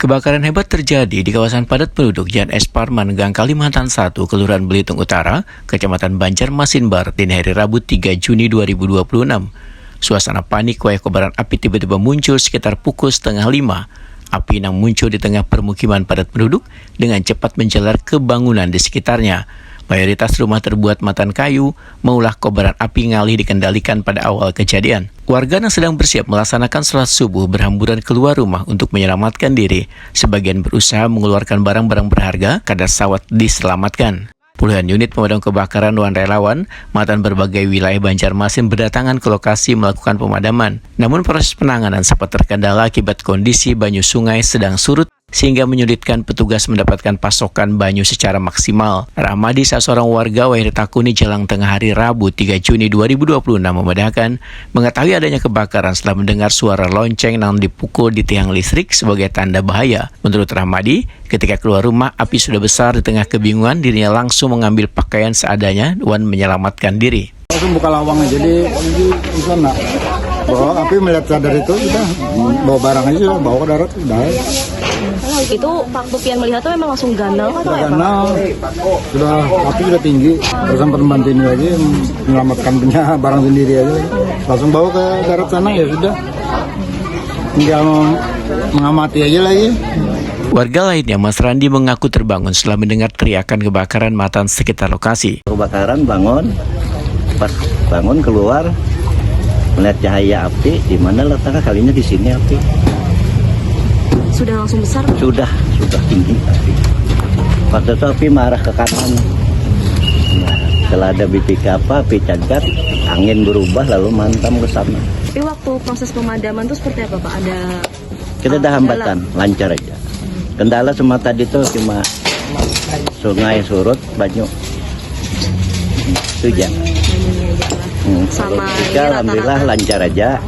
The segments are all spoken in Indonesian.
Kebakaran hebat terjadi di kawasan padat penduduk Jalan S. Parman, Gang Kalimantan 1, Kelurahan Belitung Utara, Kecamatan Banjarmasin Barat, dini hari Rabu 3 Juni 2026. Suasana panik wayah kobaran api tiba-tiba muncul sekitar pukul 4:30. Api yang muncul di tengah permukiman padat penduduk dengan cepat menjalar ke bangunan di sekitarnya. Mayoritas rumah terbuat matan kayu, maulah kobaran api ngalih dikendalikan pada awal kejadian. Warga yang sedang bersiap melaksanakan sholat subuh berhamburan keluar rumah untuk menyelamatkan diri. Sebagian berusaha mengeluarkan barang-barang berharga, kadar sawat diselamatkan. Puluhan unit pemadam kebakaran dan relawan matan berbagai wilayah Banjarmasin berdatangan ke lokasi melakukan pemadaman. Namun proses penanganan sempat terkendala akibat kondisi banyu sungai sedang surut, sehingga menyulitkan petugas mendapatkan pasokan banyu secara maksimal. Rahmadi, salah seorang warga Wairitakuni jelang tengah hari Rabu 3 Juni 2026 membedakan mengetahui adanya kebakaran setelah mendengar suara lonceng yang dipukul di tiang listrik sebagai tanda bahaya. Menurut Rahmadi, ketika keluar rumah, api sudah besar. Di tengah kebingungan, dirinya langsung mengambil pakaian seadanya dan menyelamatkan diri. Langsung buka lawangnya, jadi di sana. Bawa api melihat sadar itu, kita bawa barang aja, bawa ke darat, udah. Itu Pak Pupian melihat tuh memang langsung ganal atau Sudah apa? ganal, api sudah tinggi, terus pembantu ini lagi menyelamatkan punya barang sendiri aja. Langsung bawa ke darat sana, ya sudah. Tinggal mengamati aja lagi. Warga lainnya, Mas Randi, mengaku terbangun setelah mendengar teriakan kebakaran matan sekitar lokasi. Kebakaran, pas bangun keluar melihat cahaya api, di mana letaknya, kalinya di sini api. Sudah langsung besar? Sudah tinggi api. Waktu itu api marah ke kanan. Nah, setelah ada api cacat, angin berubah lalu mantam ke sana. Tapi waktu proses pemadaman itu seperti apa Pak? Kita ada hambatan, lancar aja. Kendala semua tadi tuh cuma sungai surut, banyu. Itu aja. Sama ini Alhamdulillah lancar aja.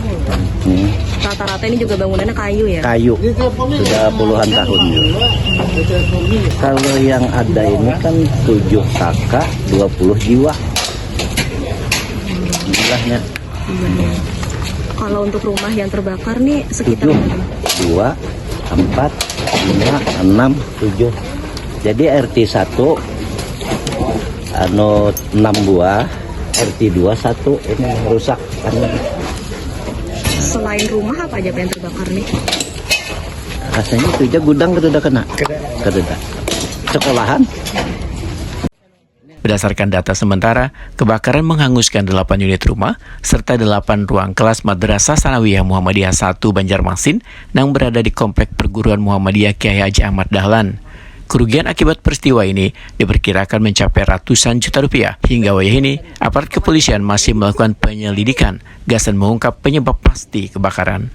Rata-rata ini juga bangunannya kayu ya? Kayu, sudah puluhan tahun juga. Kalau yang ada ini kan 7 kakak, 20 jiwa. Jumlahnya. Kalau untuk rumah yang terbakar nih sekitar 2, 4, 5, 6, 7. Jadi RT 1 6 buah, RT 2 1 ini rusak. Selain rumah apa aja Pak yang terbakar nih? Rasanya itu aja gudang udah kena. Kededa. Sekolahan. Berdasarkan data sementara, kebakaran menghanguskan 8 unit rumah serta 8 ruang kelas Madrasah Sanawiyah Muhammadiyah 1 Banjarmasin yang berada di Komplek Perguruan Muhammadiyah Kiai Haji Ahmad Dahlan. Kerugian akibat peristiwa ini diperkirakan mencapai ratusan juta rupiah. Hingga wayah ini, aparat kepolisian masih melakukan penyelidikan dan mengungkap penyebab pasti kebakaran.